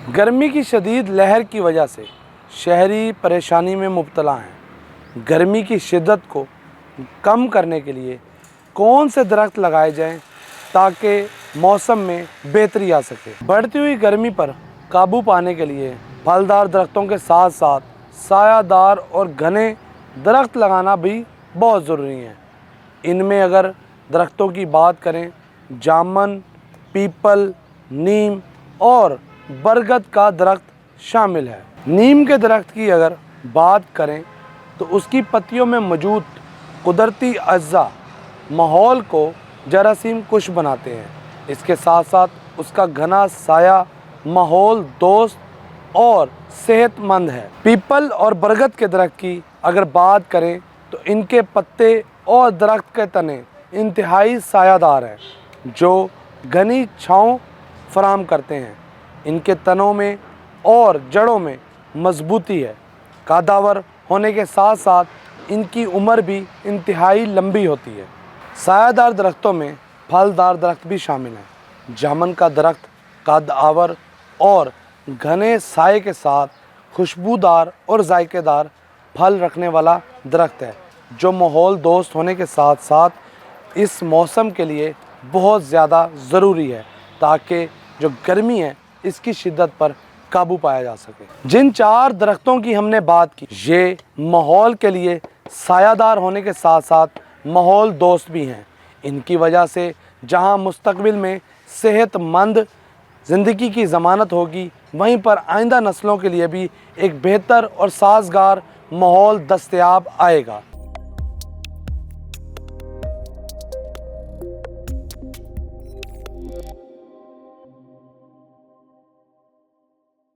गर्मी की शदीद लहर की वजह से शहरी परेशानी में मुब्तला हैं। गर्मी की शिद्दत को कम करने के लिए कौन से दरख्त लगाए जाएं ताकि मौसम में बेहतरी आ सके। बढ़ती हुई गर्मी पर काबू पाने के लिए फलदार दरख्तों के साथ साथ सायादार और घने दरख्त लगाना भी बहुत ज़रूरी है। इनमें अगर दरख्तों की बात करें, जामुन, पीपल, नीम और बरगद का दरख्त शामिल है। नीम के दरख्त की अगर बात करें तो उसकी पत्तियों में मौजूद कुदरती अज्जा माहौल को जरासीम कुश बनाते हैं। इसके साथ साथ उसका घना साया माहौल दोस्त और सेहतमंद है। पीपल और बरगद के दरख्त की अगर बात करें तो इनके पत्ते और दरख्त के तने इंतहाई सायादार हैं जो घनी छांव फराहम करते हैं। इनके तनों में और जड़ों में मजबूती है। कदावर होने के साथ साथ इनकी उम्र भी इंतहाई लंबी होती है। सायादार दरख्तों में फलदार दरख्त भी शामिल हैं। जामुन का दरख्त कदावर और घने साए के साथ खुशबूदार और जायकेदार फल रखने वाला दरख्त है जो माहौल दोस्त होने के साथ साथ इस मौसम के लिए बहुत ज़्यादा ज़रूरी है ताकि जो गर्मी है इसकी शिद्दत पर काबू पाया जा सके। जिन 4 दरख्तों की हमने बात की ये माहौल के लिए सायादार होने के साथ साथ माहौल दोस्त भी हैं। इनकी वजह से जहां मुस्तकबिल में सेहतमंद ज़िंदगी की ज़मानत होगी, वहीं पर आइंदा नस्लों के लिए भी एक बेहतर और साज़गार माहौल दस्तयाब आएगा।